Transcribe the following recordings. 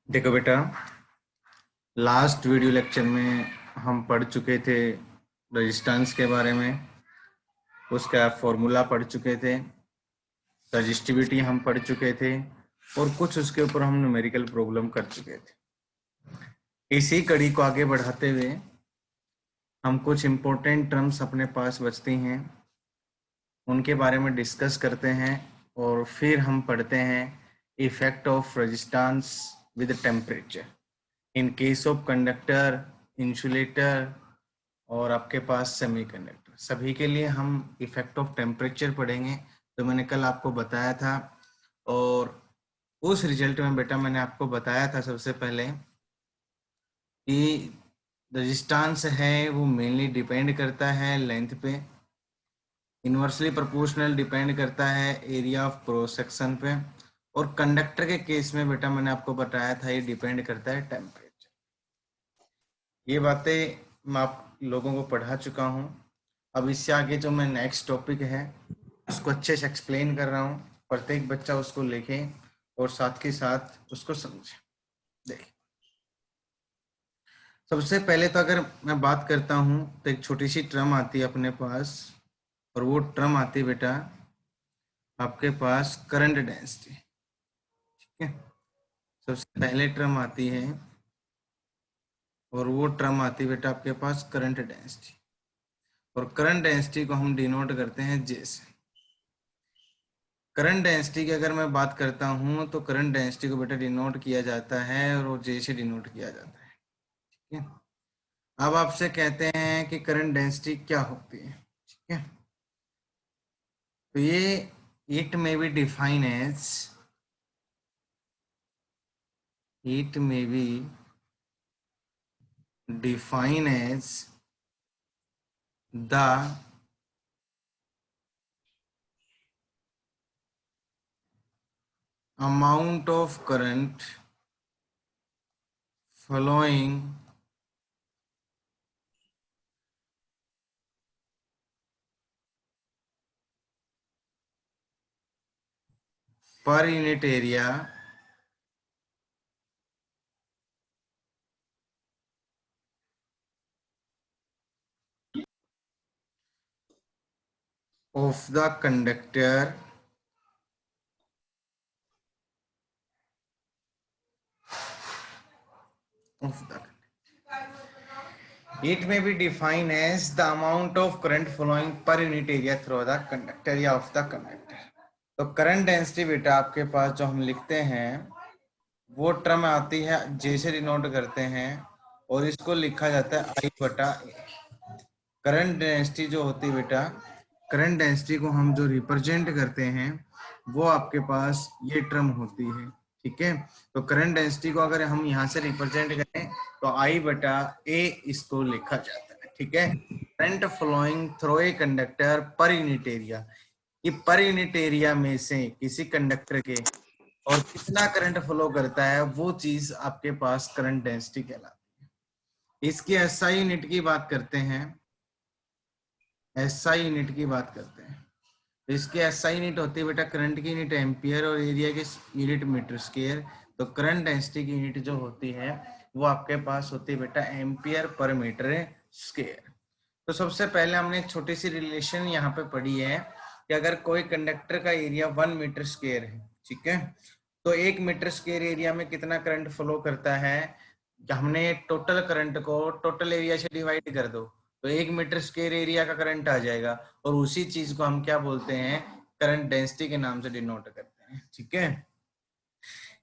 देखो बेटा, last video lecture में हम पढ़ चुके थे रेजिस्टेंस के बारे में। उसका फॉर्मूला पढ़ चुके थे, रजिस्टिविटी हम पढ़ चुके थे और कुछ उसके ऊपर हम न्यूमेरिकल प्रॉब्लम कर चुके थे। इसी कड़ी को आगे बढ़ाते हुए हम कुछ इम्पोर्टेंट टर्म्स अपने पास बचती हैं, उनके बारे में डिस्कस करते हैं और फिर हम पढ़ते हैं effect of resistance with temperature in case of conductor, insulator और आपके पास सेमीकंडक्टर। सभी के लिए हम इफेक्ट ऑफ टेम्परेचर पढ़ेंगे, तो मैंने कल आपको बताया था। और उस रिजल्ट में बेटा मैंने आपको बताया था सबसे पहले कि रेजिस्टेंस है वो मेनली डिपेंड करता है लेंथ पे, इन्वर्सली प्रोपोर्शनल डिपेंड करता है एरिया ऑफ क्रॉस सेक्शन पे, और कंडक्टर के केस में बेटा मैंने आपको बताया था ये डिपेंड करता है टेम्परेचर। ये बातें मैं आप लोगों को पढ़ा चुका हूँ। अब इससे आगे जो मैं नेक्स्ट टॉपिक है उसको अच्छे से एक्सप्लेन कर रहा हूँ, प्रत्येक बच्चा उसको लिखे और साथ के साथ उसको समझे। देखिए, सबसे पहले तो अगर मैं बात करता हूँ तो एक छोटी सी टर्म आती है अपने पास, और वो टर्म आती है बेटा आपके पास करंट डेंसिटी। ठीक है, सबसे पहले टर्म आती है और वो टर्म आती है बेटा आपके पास करंट डेंसिटी, और करंट डेंसिटी को हम डिनोट करते हैं जे से। करंट डेंसिटी की अगर मैं बात करता हूँ तो करंट डेंसिटी को बेटा डिनोट किया जाता है और वो जे से डिनोट किया जाता है। ठीक है, अब आपसे कहते हैं कि करंट डेंसिटी क्या होती है। ठीक है, तो ये इट में be define as the amount of current flowing per unit area of the conductor it may be defined as the amount of current flowing per unit area through the conductor या of the conductor। तो current density बेटा आपके पास जो हम लिखते हैं वो term आती है जे से डिनोट करते हैं और इसको लिखा जाता है आई बटा ए। करंट डेंसिटी जो होती है बेटा, करंट डेंसिटी को हम जो रिप्रेजेंट करते हैं वो आपके पास ये टर्म होती है। ठीक है, तो करंट डेंसिटी को अगर हम यहाँ से रिप्रेजेंट करें तो आई बटा ए इसको लिखा जाता है। ठीक है, current flowing through a conductor per unit area, कि पर यूनिट एरिया में से किसी कंडक्टर के और कितना करंट फ्लो करता है वो चीज आपके पास करंट डेंसिटी कहलाती है। इसकी एसआई यूनिट की बात करते हैं, एसआई यूनिट की बात करते हैं तो इसकी एसआई यूनिट होती है बेटा करंट की यूनिट एम्पियर और एरिया की यूनिट मीटर स्क्वायर। तो करंट डेंसिटी की यूनिट जो होती है वो आपके पास होती है बेटा एम्पियर पर मीटर स्क्वायर। तो सबसे पहले हमने एक छोटी सी रिलेशन यहाँ पे पढ़ी है कि अगर कोई कंडक्टर का एरिया 1 मीटर स्क्वायर है, ठीक है, तो 1 मीटर स्क्वायर एरिया में कितना करंट फ्लो करता है, हमने टोटल करंट को टोटल एरिया से डिवाइड कर दो तो 1 मीटर स्क्वायर एरिया का करंट आ जाएगा, और उसी चीज को हम क्या बोलते हैं, करंट डेंसिटी के नाम से डिनोट करते हैं। ठीक है,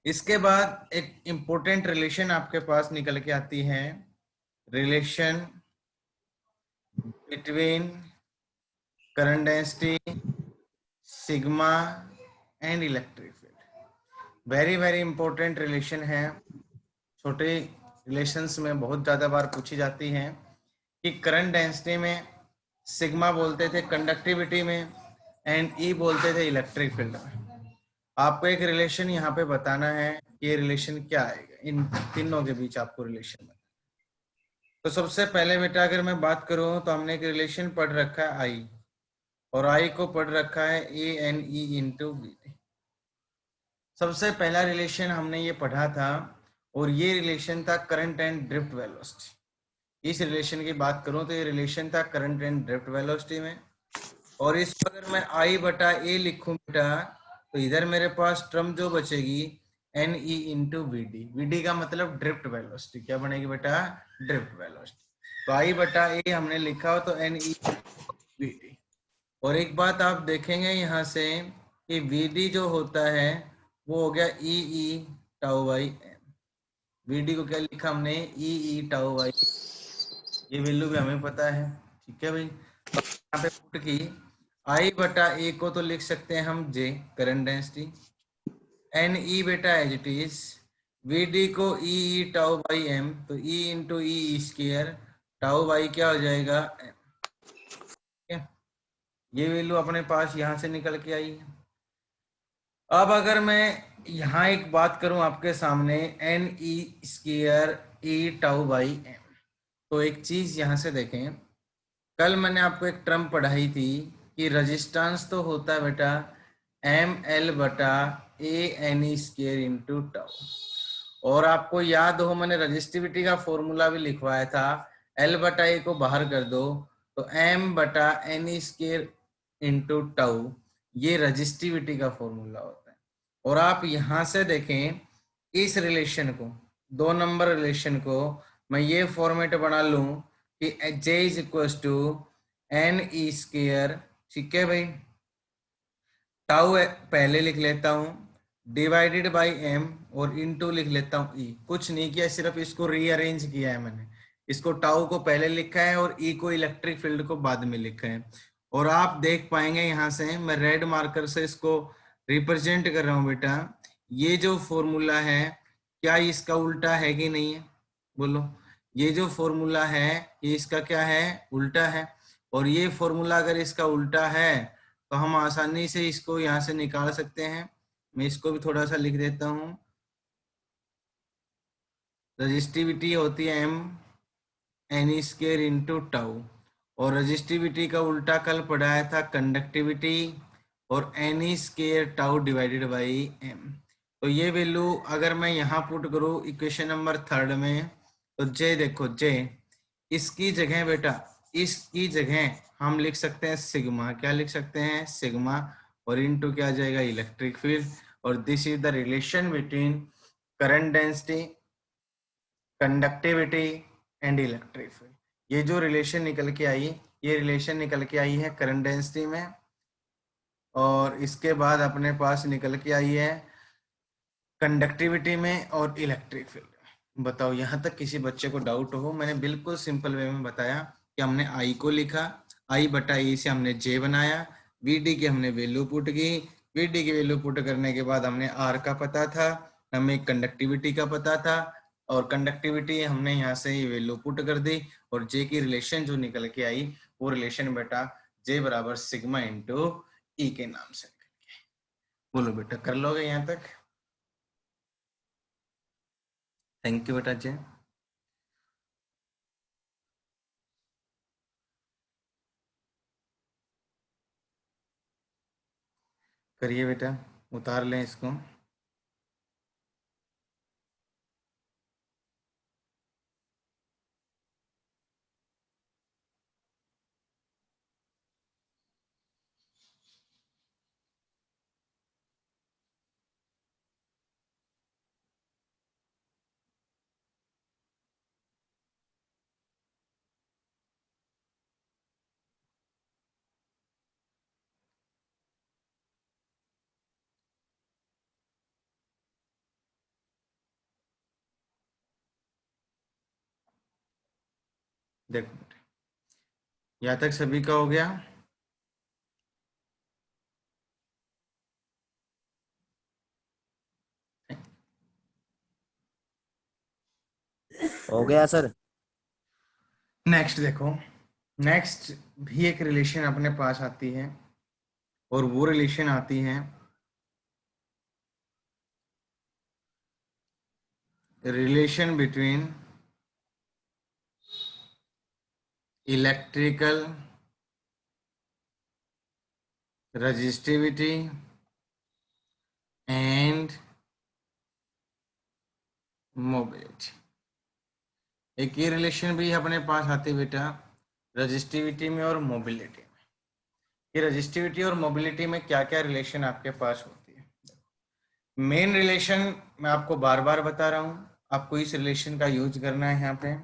इसके बाद एक इंपॉर्टेंट रिलेशन आपके पास निकल के आती है, relation between current density, sigma and electric field. Very very important relation है, छोटे रिलेशंस में बहुत ज्यादा बार पूछी जाती है कि करंट डेंसिटी में सिग्मा बोलते थे कंडक्टिविटी में एंड ई बोलते थे इलेक्ट्रिक फील्ड में। आपको एक रिलेशन यहाँ पे बताना है कि ये रिलेशन क्या आएगा, इन तीनों के बीच आपको रिलेशन बताना। तो सबसे पहले बेटा अगर मैं बात करूं तो हमने एक रिलेशन पढ़ रखा है आई, और आई को पढ़ रखा है ए एन ई इंटू बी। सबसे पहला रिलेशन हमने ये पढ़ा था और ये रिलेशन था करंट एंड ड्रिफ्ट वेलोसिटी। इस रिलेशन की बात करूं तो ये रिलेशन था करंट एंड ड्रिफ्ट वेलोसिटी में। और इसको अगर मैं आई बटा ए लिखूं बेटा, तो इधर मेरे पास टर्म जो बचेगी एन ई into v d. V d का मतलब ड्रिफ्ट वेलोसिटी। क्या बनेगी बेटा? Drift velocity. तो आई बटा ए हमने लिखा हो तो एन ई वी डी। और एक बात आप देखेंगे यहाँ से कि वी डी जो होता है वो हो गया E E tau by M. V D को क्या लिखा हमने? E E tau by. ये वैल्यू भी हमें पता है। ठीक है भाई। तो यहाँ पे पुट की आई बटा ए को तो लिख सकते हैं हम J, current density. N e बेटा as it is. V D को e E tau by m, तो e into e square tau by क्या हो जाएगा एम। ठीक है, ये वैल्यू अपने पास यहाँ से निकल के आई है। अब अगर मैं यहाँ एक बात करूं आपके सामने, n E square e tau by m, तो एक चीज यहाँ से देखें। कल मैंने आपको एक टर्म पढ़ाई थी कि रेजिस्टेंस तो होता है बेटा एम एल बटा A N E square into tau. और आपको याद हो मैंने रजिस्टिविटी का फॉर्मूला भी लिखवाया था, एल बटा ए को बाहर कर दो तो एम बटा एन ई स्क्र इंटू टाउ, ये रजिस्टिविटी का फॉर्मूला होता है। और आप यहां से देखें इस रिलेशन को, 2 नंबर रिलेशन को मैं ये फॉर्मेट बना लूं कि J is equal to n E square, ठीक है भाई, टाउ पहले लिख लेता हूं डिवाइडेड बाय एम और इनटू लिख लेता हूं ई। कुछ नहीं किया, सिर्फ इसको रीअरेंज किया है मैंने। इसको टाउ को पहले लिखा है और ई को इलेक्ट्रिक फील्ड को बाद में लिखा है। और आप देख पाएंगे यहां से मैं रेड मार्कर से इसको रिप्रेजेंट कर रहा हूं बेटा। ये जो फॉर्मूला है क्या इसका उल्टा है कि नहीं है? बोलो। ये जो फॉर्मूला है ये इसका क्या है? उल्टा है। और ये फॉर्मूला अगर इसका उल्टा है तो हम आसानी से इसको यहाँ से निकाल सकते हैं। मैं इसको भी थोड़ा सा लिख देता हूँ। रजिस्टिविटी होती है m n square into tau, और रजिस्टिविटी का उल्टा कल पढ़ाया था कंडक्टिविटी, और n square tau divided by m. तो ये वैल्यू अगर मैं यहाँ पुट करूँ इक्वेशन नंबर 3 में, तो जे देखो, जे इसकी जगह बेटा, इसकी जगह हम लिख सकते हैं सिग्मा। क्या लिख सकते हैं? सिग्मा। और इनटू क्या आ जाएगा? Electric field. और this is the relation between current density, conductivity and electric field. ये जो रिलेशन निकल के आई, ये रिलेशन निकल के आई है करंट डेंसिटी में, और इसके बाद अपने पास निकल के आई है कंडक्टिविटी में और इलेक्ट्रिक फील्ड। बताओ यहाँ तक किसी बच्चे को डाउट हो? मैंने बिल्कुल सिंपल वे में बताया कि हमने आई को लिखा, आई बटा ई से हमने जे बनाया, वी डी की हमने वैल्यू पुट की, वी डी की वैल्यू पुट करने के बाद हमने आर का पता था, हमें कंडक्टिविटी का पता था, और कंडक्टिविटी हमने यहाँ से ये वैल्यू पुट कर दी, और जे की रिलेशन जो निकल के आई वो रिलेशन बेटा जे बराबर सिग्मा इंटू ई के नाम से निकल के। बोलो बेटा, कर लोगे यहाँ तक? थैंक यू बेटा जय। करिए बेटा, उतार लें इसको। देखो बेटा, यहाँ तक सभी का हो गया? हो गया सर। नेक्स्ट देखो, नेक्स्ट भी एक रिलेशन अपने पास आती है, और वो रिलेशन आती है relation between electrical resistivity and mobility. एक ये रिलेशन भी अपने पास आती है बेटा रजिस्टिविटी में और मोबिलिटी में। ये रजिस्टिविटी और मोबिलिटी में क्या क्या रिलेशन आपके पास होती है। मेन रिलेशन मैं आपको बार बार बता रहा हूँ, आपको इस रिलेशन का यूज करना है यहाँ पे।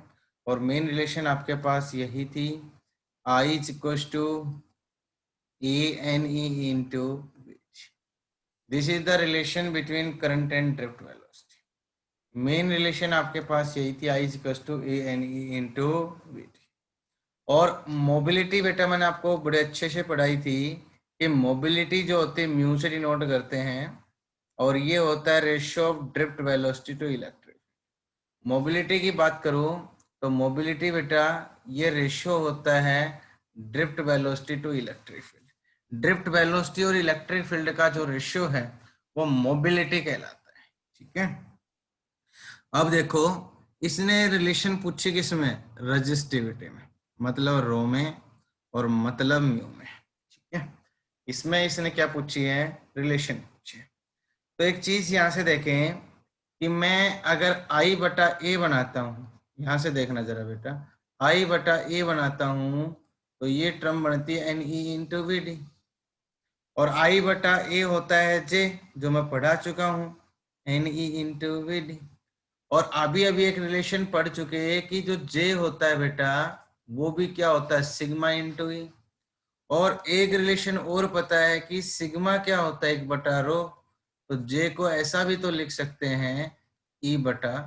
और मेन रिलेशन आपके पास यही थी, I is equals to ANE into which. This is the relation between current and drift velocity. Main relation आपके पास यही थी, I is equals to ANE into VT। और मोबिलिटी बेटा मैंने आपको बड़े अच्छे से पढ़ाई थी कि मोबिलिटी जो होती है म्यू से डिनोट करते हैं, और ये होता है ratio of drift velocity to electric. Mobility की बात करूं तो मोबिलिटी बेटा ये रेशियो होता है drift velocity to electric field. Drift velocity और इलेक्ट्रिक फील्ड का जो रेशियो है वो मोबिलिटी कहलाता है। ठीक है, अब देखो इसने रिलेशन पूछी किसमें, रजिस्टिविटी में, मतलब रो में और मतलब म्यू में। ठीक है, इसमें इसने क्या पूछी है, रिलेशन पूछी है। तो एक चीज यहां से देखें कि मैं अगर आई बटा ए बनाता हूं, यहां से देखना जरा बेटा, आई बटा ए बनाता हूं तो ये टर्म बनती है एन ई इंटू वी डी, और आई बटा ए होता है जे, जो मैं पढ़ा चुका हूं, एन ई इंटू वी डी। और अभी अभी एक रिलेशन पढ़ चुके हैं कि जो जे होता है बेटा वो भी क्या होता है, सिग्मा इंटू ई। और एक रिलेशन और पता है कि सिग्मा क्या होता है, 1/रो। तो जे को ऐसा भी तो लिख सकते हैं, ई बटा,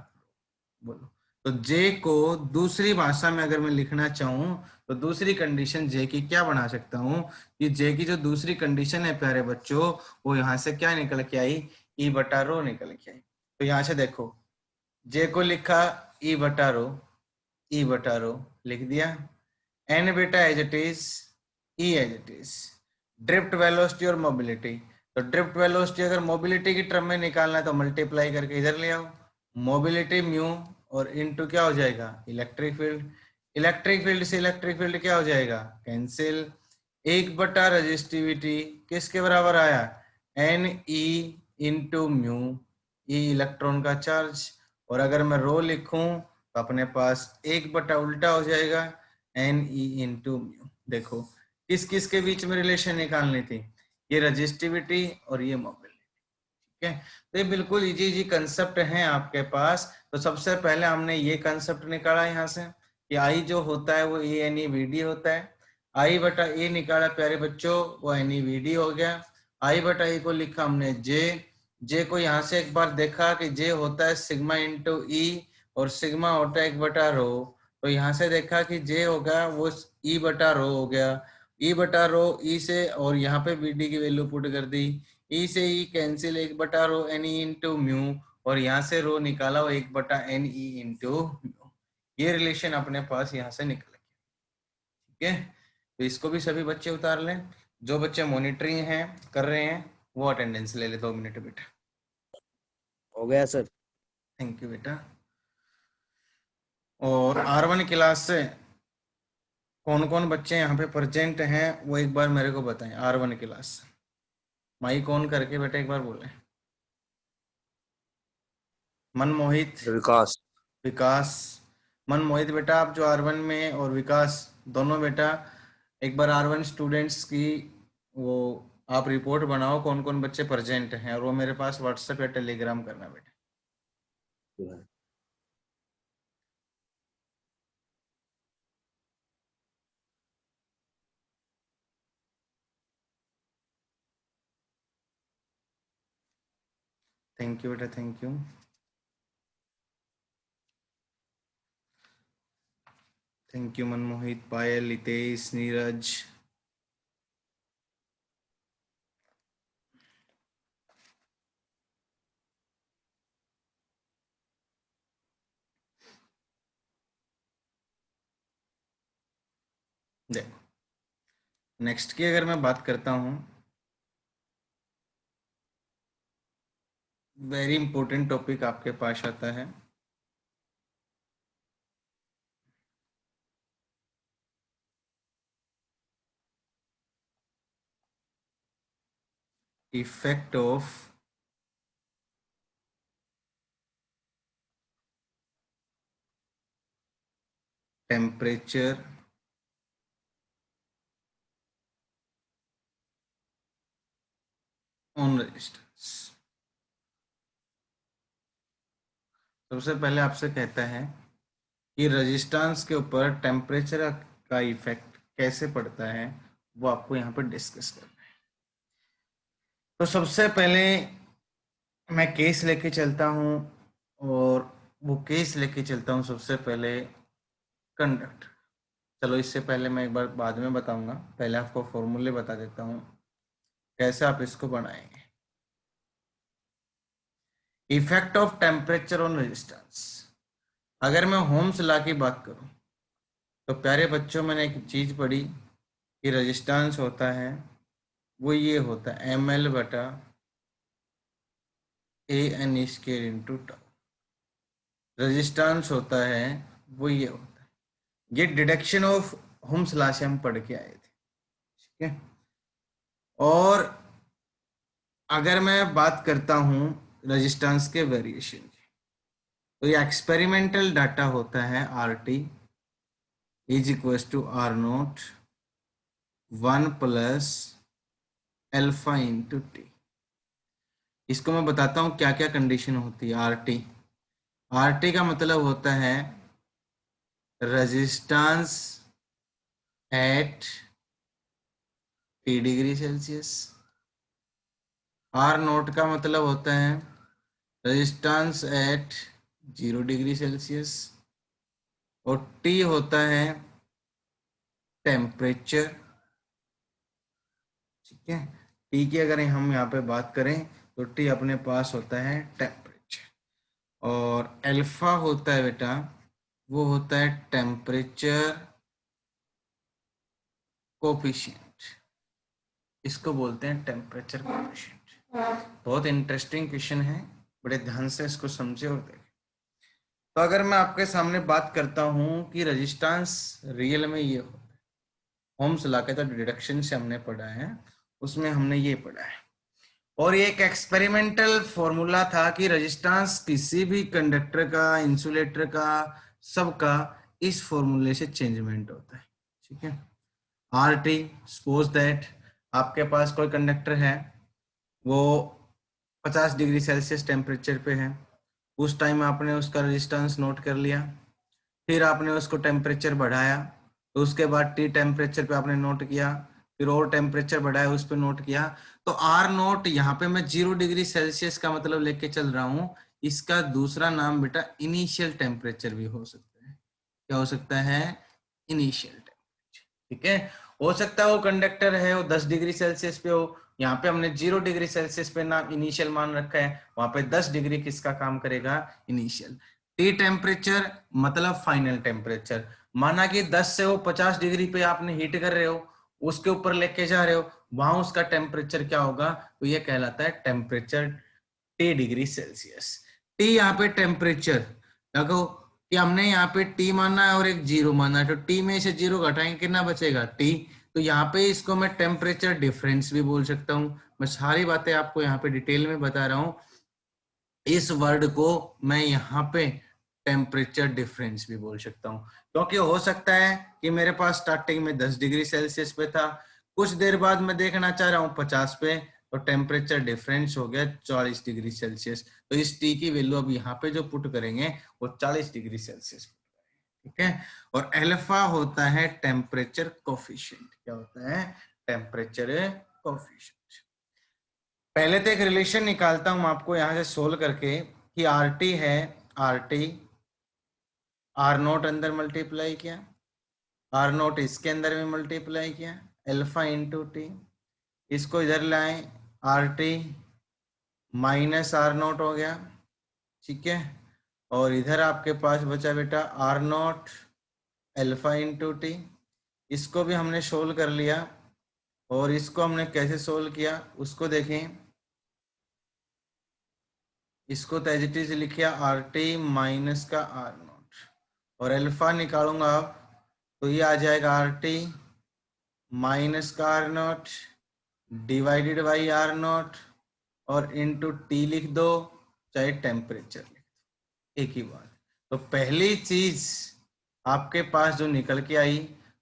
बोलो। तो जे को दूसरी भाषा में अगर मैं लिखना चाहूं तो दूसरी कंडीशन जे की क्या बना सकता हूं, कि जे की जो दूसरी कंडीशन है प्यारे बच्चों, वो यहां से क्या निकल के आई, ई बटा रो निकल के आई। तो यहां से देखो जे को लिखा ई बटा रो, ई बटा रो लिख दिया, एन बेटा as it is, e as it is. Drift velocity और मोबिलिटी, तो ड्रिफ्ट वेलोसिटी अगर मोबिलिटी की टर्म में निकालना है तो मल्टीप्लाई करके इधर ले आओ, मोबिलिटी म्यू और इनटू क्या हो जाएगा, इलेक्ट्रिक फील्ड। इलेक्ट्रिक फील्ड से इलेक्ट्रिक फील्ड क्या हो जाएगा, कैंसिल। 1/रजिस्टिविटी किसके बराबर आया, एन ई इंटू म्यू, ई इलेक्ट्रॉन का चार्ज। और अगर मैं रो लिखूं तो अपने पास 1/, उल्टा हो जाएगा, एन ई इंटू म्यू। देखो किस किस के बीच में रिलेशन निकालनी थी, ये रजिस्टिविटी और ये मोबिलिटी। ठीक है, तो ये बिल्कुल इजी इजी कंसेप्ट है आपके पास। तो सबसे पहले हमने ये कंसेप्ट निकाला यहाँ से कि आई जो होता है वो ए एन ई वी डी होता है। आई बटा ए निकाला प्यारे बच्चों, वो एन ई वी डी हो गया। आई बटा ए को लिखा हमने जे, जे को यहाँ से एक बार देखा कि जे होता है सिग्मा इंटू ई, और सिग्मा होता है 1/रो। तो यहाँ से देखा कि जे होगा वो ई बटा रो हो गया, ई बटा रो ई से, और यहाँ पे वी डी की वैल्यू पुट कर दी, ई से ई कैंसिल, 1/रो एन ई इंटू म्यू, और यहाँ से रो निकाला वो 1/एन ई इंटू म्यू। ये रिलेशन अपने पास यहाँ से निकल गया। ठीक है, तो इसको भी सभी बच्चे उतार लें, जो बच्चे मॉनिटरिंग हैं कर रहे हैं वो अटेंडेंस ले ले 2 मिनट बेटा। हो गया सर। थैंक यू बेटा। और R1 क्लास से कौन कौन बच्चे यहाँ पे प्रेजेंट हैं वो एक बार मेरे को बताएं, R1 क्लास। माइक ऑन करके बेटा एक बार बोले। मनमोहित, विकास। विकास। मनमोहित बेटा आप जो R1 में, और विकास दोनों बेटा एक बार R1 स्टूडेंट्स की वो आप रिपोर्ट बनाओ कौन कौन बच्चे प्रेजेंट हैं, और वो मेरे पास व्हाट्सएप या टेलीग्राम करना बेटा। थैंक यू बेटा, thank you. Thank you Manmohit, Payal, Litesh, Neeraj. देखो नेक्स्ट की अगर मैं बात करता हूँ, वेरी इंपॉर्टेंट टॉपिक आपके पास आता है, effect of temperature on resistance. सबसे पहले आपसे कहता है कि रेजिस्टेंस के ऊपर टेम्परेचर का इफेक्ट कैसे पड़ता है, वो आपको यहाँ पर डिस्कस करना है। तो सबसे पहले मैं केस लेके चलता हूँ, और वो केस लेके चलता हूँ सबसे पहले कंडक्टर। चलो इससे पहले मैं एक बार बाद में बताऊंगा, पहले आपको फॉर्मूले बता देता हूँ कैसे आप इसको बनाएंगे। Effect of temperature on resistance. अगर मैं होम्स लॉ की बात करूं तो प्यारे बच्चों, मैंने एक चीज पढ़ी कि रेजिस्टेंस होता है, वो ये होता है ml बटा an square into tau. Resistance होता है वो ये होता है, ये डिडक्शन ऑफ होम्स लॉ से हम पढ़ के आए थे, ठीक है। और अगर मैं बात करता हूं रेजिस्टेंस के वेरिएशन की, तो ये एक्सपेरिमेंटल डाटा होता है r t is equal to r naught 1 plus alpha into t. इसको मैं बताता हूँ क्या क्या कंडीशन होती है आर टी। आर टी का मतलब होता है resistance at t degree Celsius. R naught का मतलब होता है रेजिस्टेंस एट 0 डिग्री सेल्सियस। और टी होता है टेम्परेचर, ठीक है। टी की अगर हम यहाँ पे बात करें तो टी अपने पास होता है टेम्परेचर, और अल्फा होता है बेटा, वो होता है टेम्परेचर कोफिशिएंट। इसको बोलते हैं टेम्परेचर कोफिशिएंट। बहुत इंटरेस्टिंग क्वेश्चन है, बड़े ध्यान से इसको समझे और देखें। तो अगर मैं आपके सामने बात करता हूं कि रेजिस्टेंस रियल में ये होता है, ओम्स लॉ का तो डिडक्शन से हमने पढ़ा है, उसमें हमने ये पढ़ा है। और ये एक एक्सपेरिमेंटल फॉर्मूला था कि रेजिस्टेंस किसी भी कंडक्टर का, इंसुलेटर का, सबका इस फॉर्मूले से चेंजमेंट होता है, ठीक है। आर टी, सपोज दैट आपके पास कोई कंडक्टर है, वो 50 डिग्री सेल्सियस टेम्परेचर पे है। उस टाइम आपने उसका रेजिस्टेंस नोट कर लिया, फिर आपने उसको टेम्परेचर बढ़ाया, तो उसके बाद टी टेम्परेचर पे आपने नोट किया, फिर और टेम्परेचर बढ़ाया, उस पर नोट किया। तो आर नोट यहाँ पे मैं 0 डिग्री सेल्सियस का मतलब लेके चल रहा हूँ। इसका दूसरा नाम बेटा इनिशियल टेम्परेचर भी हो सकता है। क्या हो सकता है? इनिशियल टेम्परेचर, ठीक है। हो सकता है वो कंडक्टर है वो 10 डिग्री सेल्सियस पे हो, यहाँ पे हमने 0 डिग्री सेल्सियस पे नाम इनिशियल मान रखा है, वहां पे 10 डिग्री किसका काम करेगा? इनिशियल। टी टेम्परेचर मतलब फाइनल टेम्परेचर। माना कि 10 से वो 50 डिग्री पे आपने हीट कर रहे हो, उसके ऊपर लेके जा रहे हो, वहां उसका टेम्परेचर क्या होगा? तो ये कहलाता है temperature T degree Celsius. T यहाँ पे टेम्परेचर देखो कि हमने यहाँ पे टी माना है और एक 0 माना है, तो टी में से 0 घटाएंगे कितना बचेगा? टी। तो यहाँ पे इसको मैं टेम्परेचर डिफरेंस भी बोल सकता हूँ। मैं सारी बातें आपको यहाँ पे डिटेल में बता रहा हूँ। इस वर्ड को मैं यहाँ पे टेम्परेचर डिफरेंस भी बोल सकता हूँ, क्योंकि हो सकता है कि मेरे पास स्टार्टिंग में 10 डिग्री सेल्सियस पे था, कुछ देर बाद मैं देखना चाह रहा हूँ 50 पे, तो टेम्परेचर डिफरेंस हो गया 40 डिग्री सेल्सियस। तो इस टी की वैल्यू अब यहाँ पे जो पुट करेंगे वो 40 डिग्री सेल्सियस, ठीक है। और अल्फा होता है टेम्परेचर कोफिशिएंट। क्या होता है? Temperature coefficient. पहले तो एक रिलेशन निकालता हूं आपको यहां से सोल्व करके कि आर टी है, आर टी आर नोट अंदर मल्टीप्लाई किया, आर नोट इसके अंदर में मल्टीप्लाई किया, अल्फा इंटू टी। इसको इधर लाए, r t minus r naught हो गया, ठीक है। और इधर आपके पास बचा बेटा r naught alpha into t. इसको भी हमने सोल्व कर लिया, और इसको हमने कैसे सोल्व किया उसको देखें। इसको तो एज इट इज लिखिए आर टी माइनस का आर नोट, और अल्फा निकालूंगा आप तो ये आ जाएगा आर टी माइनस का r naught divided by r naught, और इनटू टी लिख दो चाहे टेम्परेचर लिख दो, एक ही बात। तो पहली चीज आपके पास जो निकल के आई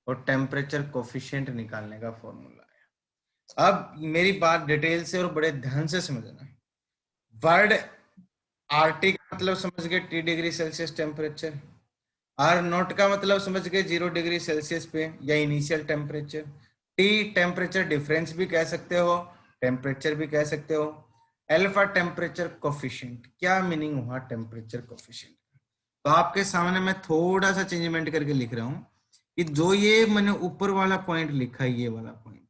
वो टेम्परेचर कोफिशिएंट निकालने का फॉर्मूला है। अब मेरी बात डिटेल से और बड़े ध्यान से समझना। वर्ड आरटी का मतलब समझ गए t degree Celsius temperature, r naught का मतलब समझ गए 0 डिग्री सेल्सियस पे या initial temperature, t temperature difference भी कह सकते हो, टेम्परेचर भी कह सकते हो, अल्फा टेम्परेचर कोफिशिएंट। क्या मीनिंग हुआ टेम्परेचर कोफिशिएंट? तो आपके सामने मैं थोड़ा सा चेंजमेंट करके लिख रहा हूं कि जो ये मैंने ऊपर वाला पॉइंट लिखा है, ये वाला पॉइंट,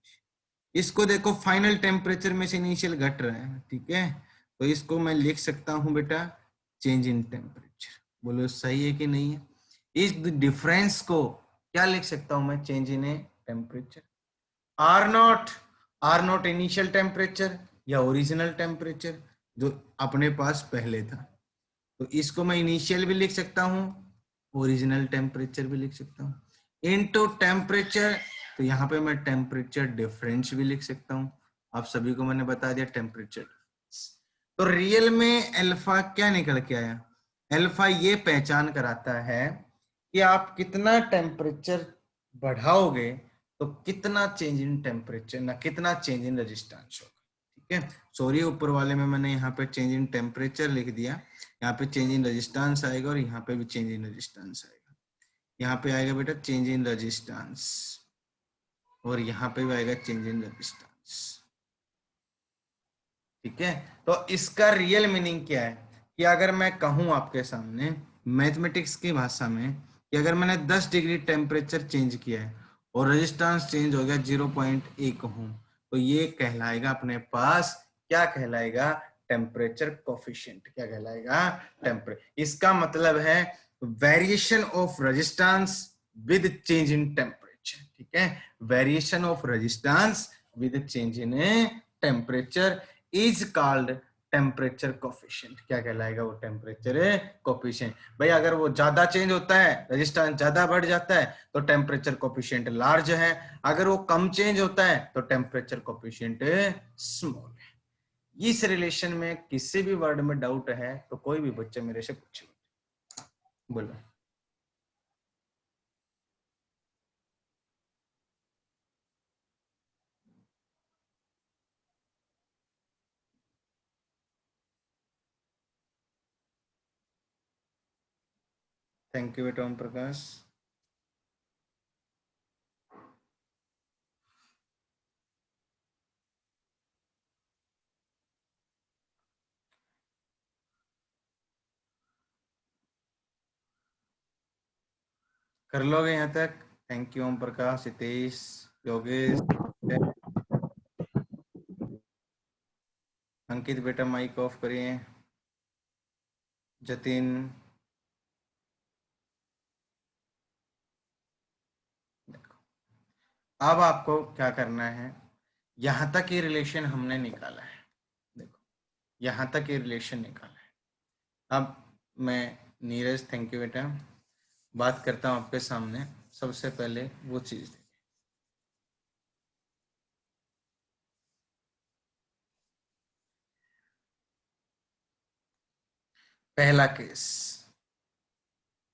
इसको देखो फाइनल टेम्परेचर में से इनिशियल घट रहा है, ठीक है, तो इसको मैं लिख सकता हूं बेटा चेंज इन टेम्परेचर। बोलो सही है कि नहीं है? इस डिफरेंस को क्या लिख सकता हूं मैं? Change in temperature. R naught initial temperature या ओरिजिनल टेम्परेचर जो अपने पास पहले था, तो इसको मैं इनिशियल भी लिख सकता हूं, ओरिजिनल टेम्परेचर भी लिख सकता हूं। इनटू टेम्परेचर, तो यहाँ पे मैं टेम्परेचर डिफरेंस भी लिख सकता हूँ। आप सभी को मैंने बता दिया टेम्परेचर। तो रियल में अल्फा क्या निकल के आया? अल्फा ये पहचान कराता है कि आप कितना टेम्परेचर बढ़ाओगे तो कितना चेंज इन टेम्परेचर, ना कितना चेंज इन रेजिस्टेंस होगा। ठीक है, सॉरी ऊपर वाले में मैंने यहाँ पे चेंज इन टेम्परेचर लिख दिया, यहाँ पे चेंज इन रेजिस्टेंस आएगा और यहाँ पे भी चेंज इन रेजिस्टेंस आएगा। यहाँ पे आएगा बेटा चेंज इन रेजिस्टेंस और यहाँ पे भी आएगा चेंज इन रेजिस्टेंस। ठीक है, तो इसका रियल मीनिंग क्या है कि अगर मैं कहूं आपके सामने मैथमेटिक्स की भाषा में कि अगर मैंने 10 डिग्री टेम्परेचर चेंज किया है और रेजिस्टेंस चेंज हो गया 0.1 ओम, तो ये कहलाएगा अपने पास, क्या कहलाएगा? Temperature coefficient. क्या कहलाएगा? टेम्परेचर। इसका मतलब है variation of resistance with change in temperature. ठीक है, variation of resistance with change in temperature is called temperature coefficient. क्या कहलाएगा? वो टेम्परेचर कोफिशिएंट। भाई अगर वो ज्यादा चेंज होता है, रेजिस्टेंस ज्यादा बढ़ जाता है, तो टेम्परेचर कोफिशिएंट लार्ज है। अगर वो कम चेंज होता है तो टेम्परेचर कोफिशिएंट स्मॉल है। इस रिलेशन में किसी भी वर्ड में डाउट है तो कोई भी बच्चा मेरे से पूछे, बोलो। थैंक यू बेटा ओम प्रकाश। कर लोगे यहाँ तक? थैंक यू ओम प्रकाश, हितेश, योगेश, अंकित बेटा माइक ऑफ करिए, जतिन, अब आपको क्या करना है, यहां तक ये रिलेशन हमने निकाला है। देखो यहां तक ये रिलेशन निकाला है। अब मैं नीरज, थैंक यू बेटा, बात करता हूं आपके सामने। सबसे पहले वो चीज देखिए, पहला case,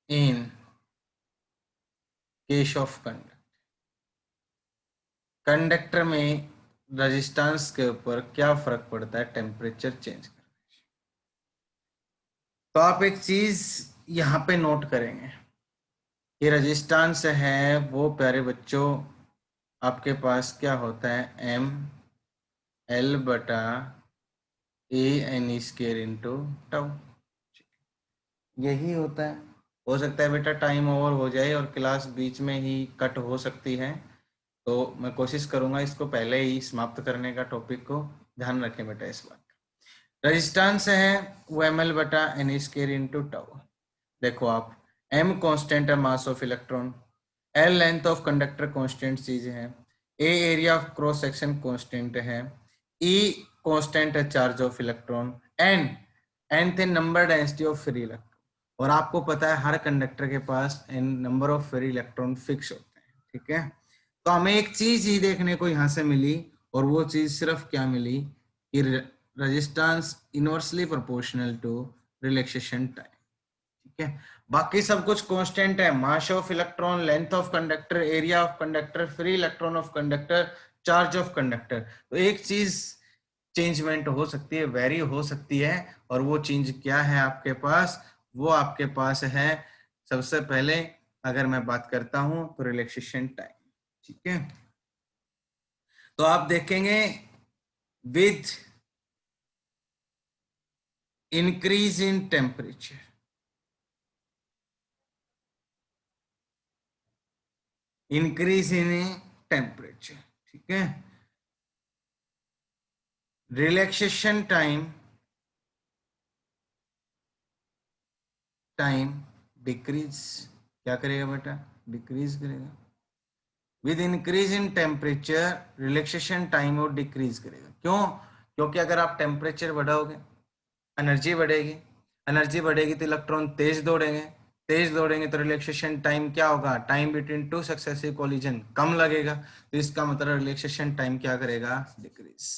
in case of conductor, conductor में रेजिस्टेंस के ऊपर क्या फर्क पड़ता है टेम्परेचर चेंज करने से। तो आप एक चीज यहाँ पे नोट करेंगे, ये रेजिस्टेंस है वो प्यारे बच्चों आपके पास क्या होता है, एम एल बटा A N square into tau, यही होता है। हो सकता है बेटा टाइम ओवर हो जाए और क्लास बीच में ही कट हो सकती है, तो मैं कोशिश करूंगा इसको पहले ही समाप्त करने का, टॉपिक को ध्यान रखें बेटा इस बात का। रेजिस्टेंस है वो एम एल बटा एन स्केयर इंटू टाउ। देखो आप, एम कांस्टेंट है mass of electron, L length of conductor constant चीज है, A area of cross section constant है, ई कांस्टेंट है charge of electron, N the number density of free electron. और आपको पता है हर कंडक्टर के पास N number of free electron fix होते हैं। ठीक है, तो हमें एक चीज ही देखने को यहां से मिली, और वो चीज सिर्फ क्या मिली कि resistance inversely proportional to relaxation time. ठीक है। बाकी सब कुछ कांस्टेंट है, mass of electron, length of conductor, area of conductor, free electron of conductor, charge of conductor. तो एक चीज चेंजमेंट हो सकती है, वेरी हो सकती है, और वो चेंज क्या है आपके पास? वो आपके पास है सबसे पहले अगर मैं बात करता हूं तो रिलैक्सेशन टाइम। ठीक है, तो आप देखेंगे with increase in temperature, increase in temperature, ठीक है, रिलैक्सेशन टाइम डिक्रीज, क्या करेगा बेटा? डिक्रीज करेगा। With increase in temperature relaxation time और डिक्रीज करेगा। क्यों? क्योंकि अगर आप टेम्परेचर बढ़ाओगे एनर्जी बढ़ेगी, एनर्जी बढ़ेगी तो इलेक्ट्रॉन तेज दौड़ेंगे, तेज दौड़ेंगे तो रिलैक्सेशन टाइम क्या होगा? Time between two successive collision कम लगेगा, तो इसका मतलब रिलैक्सेशन टाइम क्या करेगा? डिक्रीज।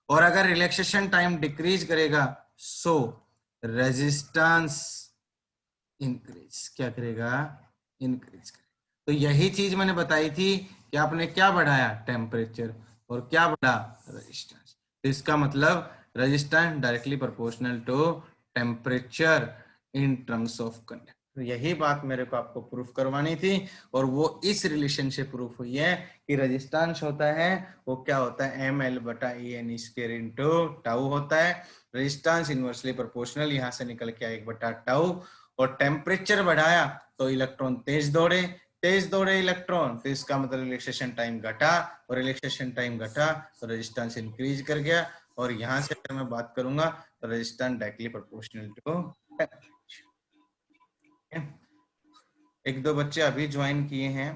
और अगर रिलैक्सेशन टाइम डिक्रीज करेगा सो रेजिस्टेंस इंक्रीज, क्या करेगा? इंक्रीज करेगा। तो यही चीज मैंने बताई थी कि आपने क्या बढ़ाया? टेम्परेचर, और क्या बढ़ा? रेजिस्टेंस। तो इसका मतलब resistance directly proportional to temperature in terms of conductor. तो यही बात मेरे को आपको प्रूफ करवानी थी, और वो इस रिलेशन से प्रूफ हुई है कि रेजिस्टेंस होता है वो क्या होता है? ml/en² इंटू टाउ होता है। रेजिस्टेंस इनवर्सली प्रोपोर्शनल, यहाँ से निकल के 1/टाउ। और टेम्परेचर बढ़ाया तो इलेक्ट्रॉन तेज दौड़े, तेज दौड़े इलेक्ट्रॉन, तो इसका मतलब रिलैक्सेशन टाइम घटा, और रिलैक्सेशन टाइम घटा तो रेजिस्टेंस इंक्रीज कर गया। और यहां से अगर मैं बात करूंगा तो resistance directly proportional to temperature. एक दो बच्चे अभी ज्वाइन किए हैं,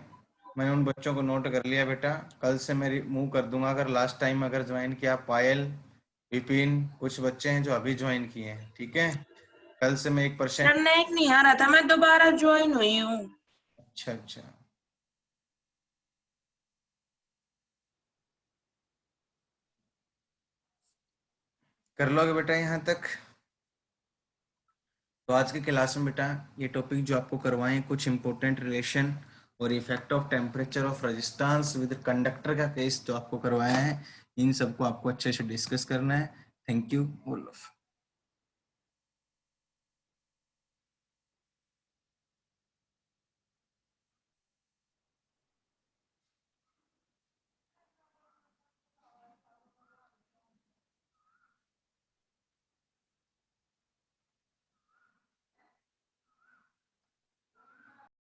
मैंने उन बच्चों को नोट कर लिया बेटा, कल से मैं रिमूव कर दूंगा अगर लास्ट टाइम अगर ज्वाइन किया। पायल, विपिन, कुछ बच्चे हैं जो अभी ज्वाइन किए हैं, ठीक है। कल से मैं 1%। सर नेट नहीं आ रहा था, मैं दोबारा ज्वाइन हुई हूँ। अच्छा अच्छा, कर लोगे बेटा यहाँ तक? तो आज की क्लास में बेटा ये टॉपिक जो आपको करवाएं, कुछ इंपॉर्टेंट रिलेशन और effect of temperature of resistance with conductor का केस जो आपको करवाया है, इन सबको आपको अच्छे से डिस्कस करना है। Thank you all of.